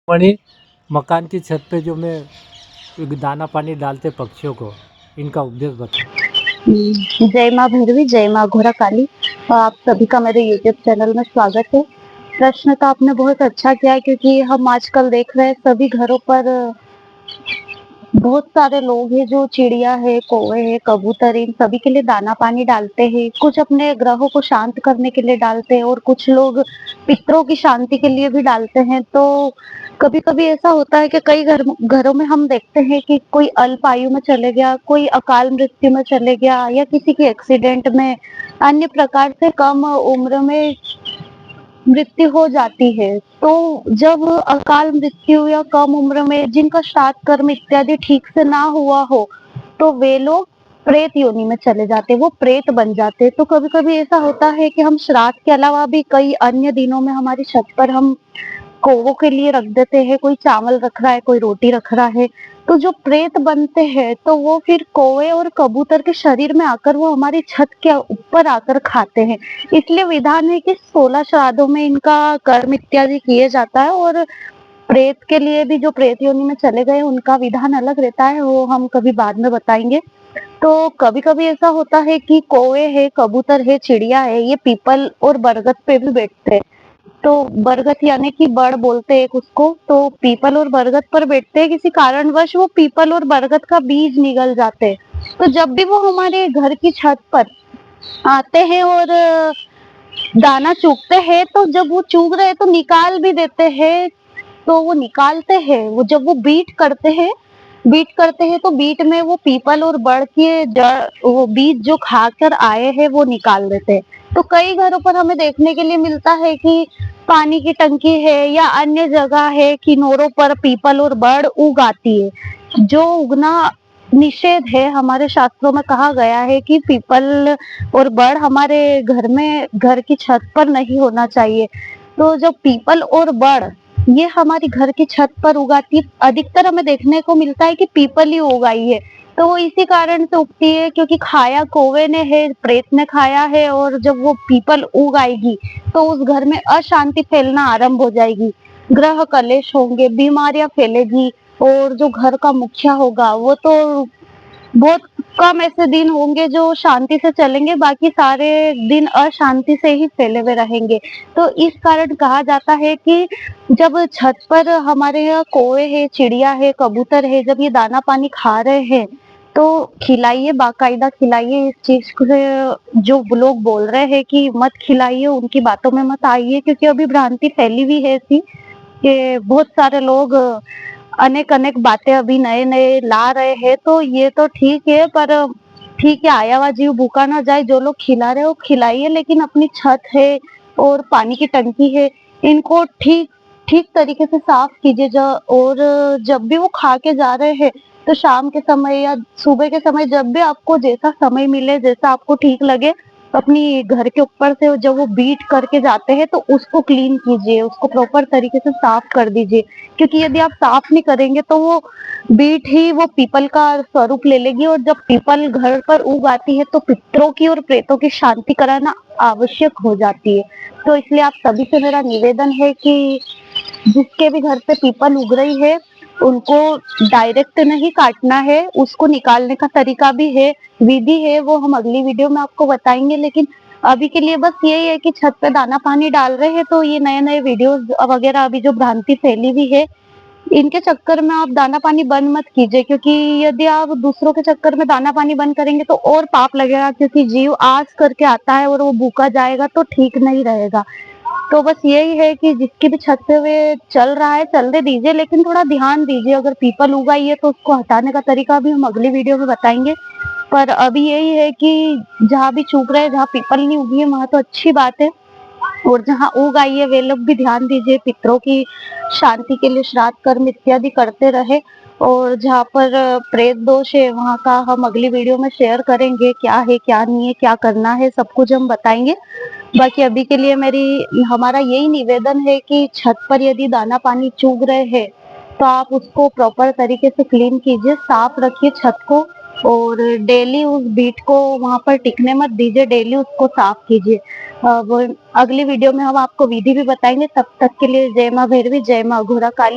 मणि मकान की छत पे जो मैं दाना पानी डालते पक्षियों को, इनका उपदेश बताओ। जय माँ भैरवी, जय माँ घोड़ा काली। आप सभी का मेरे यूट्यूब चैनल में स्वागत है। प्रश्न तो आपने बहुत अच्छा किया है, क्योंकि हम आजकल देख रहे हैं सभी घरों पर बहुत सारे लोग हैं जो चिड़िया है, कौवे है, कबूतर, इन सभी के लिए दाना पानी डालते हैं। कुछ अपने ग्रहों को शांत करने के लिए डालते हैं और कुछ लोग पितरों की शांति के लिए भी डालते हैं। तो कभी कभी ऐसा होता है कि कई घरों में हम देखते हैं कि कोई अल्प आयु में चले गया, कोई अकाल मृत्यु में चले गया, या किसी के एक्सीडेंट में, अन्य प्रकार से कम उम्र में मृत्यु हो जाती है। तो जब अकाल मृत्यु या कम उम्र में जिनका श्राद्ध कर्म इत्यादि ठीक से ना हुआ हो, तो वे लोग प्रेत योनि में चले जाते, वो प्रेत बन जाते। तो कभी कभी ऐसा होता है कि हम श्राद्ध के अलावा भी कई अन्य दिनों में हमारी छत पर हम कौवों के लिए रख देते हैं, कोई चावल रख रहा है, कोई रोटी रख रहा है। तो जो प्रेत बनते हैं, तो वो फिर कौवे और कबूतर के शरीर में आकर वो हमारी छत के ऊपर आकर खाते हैं। इसलिए विधान है कि 16 श्राद्धों में इनका कर्म इत्यादि किए जाता है। और प्रेत के लिए भी, जो प्रेत योनि में चले गए, उनका विधान अलग रहता है, वो हम कभी बाद में बताएंगे। तो कभी कभी ऐसा होता है कि कौवे है, कबूतर है, चिड़िया है, ये पीपल और बरगद पे भी बैठते हैं। तो बरगद यानी कि बड़ बोलते हैं एक उसको, तो पीपल और बरगद पर बैठते हैं। किसी कारणवश वो पीपल और बरगद का बीज निगल जाते हैं। तो जब भी वो हमारे घर की छत पर आते हैं और दाना चुगते हैं, तो जब वो चुग रहे हैं तो निकाल भी देते हैं। तो वो निकालते हैं, वो जब वो बीट करते हैं तो बीट में वो पीपल और बड़ के जड़, वो बीज जो खाकर आए हैं, वो निकाल देते हैं। तो कई घरों पर हमें देखने के लिए मिलता है कि पानी की टंकी है या अन्य जगह है, किनारों पर पीपल और बड़ उग आती है। जो उगना निषेध है, हमारे शास्त्रों में कहा गया है कि पीपल और बड़ हमारे घर में, घर की छत पर नहीं होना चाहिए। तो जब पीपल और बड़ ये हमारी घर की छत पर उगाती है, अधिकतर हमें देखने को मिलता है कि पीपल ही उगाई है। तो वो इसी कारण से उगती है, क्योंकि खाया कौवे ने है, प्रेत ने खाया है, और जब वो पीपल उग आएगी तो उस घर में अशांति फैलना आरंभ हो जाएगी, ग्रह कलेश होंगे, बीमारियां फैलेगी। और जो घर का मुखिया होगा, वो तो बहुत कम ऐसे दिन होंगे जो शांति से चलेंगे, बाकी सारे दिन अशांति से ही फैले हुए रहेंगे। तो इस कारण कहा जाता है कि जब छत पर हमारे यहाँ कौवे है, चिड़िया है, कबूतर है, जब ये दाना पानी खा रहे हैं, तो खिलाइए, बाकायदा खिलाइए। इस चीज को जो लोग बोल रहे हैं कि मत खिलाइए, उनकी बातों में मत आइए, क्योंकि अभी भ्रांति फैली हुई है ऐसी कि बहुत सारे लोग अनेक अनेक बातें अभी नए नए ला रहे हैं। तो ये तो ठीक है, पर ठीक है, आया हुआ जीव भूखा ना जाए। जो लोग खिला रहे हो खिलाइए, लेकिन अपनी छत है और पानी की टंकी है, इनको ठीक ठीक तरीके से साफ कीजिए। और जब भी वो खा के जा रहे हैं, तो शाम के समय या सुबह के समय, जब भी आपको जैसा समय मिले, जैसा आपको ठीक लगे, अपनी घर के ऊपर से जब वो बीट करके जाते हैं, तो उसको क्लीन कीजिए, उसको प्रॉपर तरीके से साफ कर दीजिए। क्योंकि यदि आप साफ नहीं करेंगे तो वो बीट ही वो पीपल का स्वरूप ले लेगी, और जब पीपल घर पर उग आती है तो पितरों की और प्रेतों की शांति कराना आवश्यक हो जाती है। तो इसलिए आप सभी से मेरा निवेदन है कि जिसके भी घर पे पीपल उग रही है, उनको डायरेक्ट नहीं काटना है, उसको निकालने का तरीका भी है, विधि है, वो हम अगली वीडियो में आपको बताएंगे। लेकिन अभी के लिए बस यही है कि छत पे दाना पानी डाल रहे हैं, तो ये नए नए वीडियोस वगैरह अभी जो भ्रांति फैली हुई है, इनके चक्कर में आप दाना पानी बंद मत कीजिए। क्योंकि यदि आप दूसरों के चक्कर में दाना पानी बंद करेंगे तो और पाप लगेगा, क्योंकि जीव आस करके आता है और वो भूखा जाएगा तो ठीक नहीं रहेगा। तो बस यही है कि जिसकी भी छत पे वे चल रहा है, चलने दीजिए, लेकिन थोड़ा ध्यान दीजिए। अगर पीपल उगाई है तो उसको हटाने का तरीका भी हम अगली वीडियो में बताएंगे। पर अभी यही है कि जहाँ भी चूक रहे हैं, जहाँ पीपल नहीं उगी है, वहां तो अच्छी बात है, और जहाँ उग आई है वे लोग भी ध्यान दीजिए, पितरों की शांति के लिए श्राद्ध कर्म इत्यादि करते रहे। और जहाँ पर प्रेत दोष है, वहाँ का हम अगली वीडियो में शेयर करेंगे, क्या है क्या नहीं है, क्या करना है, सब कुछ हम बताएंगे। बाकी अभी के लिए हमारा यही निवेदन है कि छत पर यदि दाना पानी चुग रहे हैं, तो आप उसको प्रॉपर तरीके से क्लीन कीजिए, साफ रखिए छत को, और डेली उस बीट को वहां पर टिकने मत दीजिए, डेली उसको साफ कीजिए। वो अगली वीडियो में हम आपको विधि भी बताएंगे। तब तक के लिए जय माँ भैरवी, जय माँ घोड़ा काली।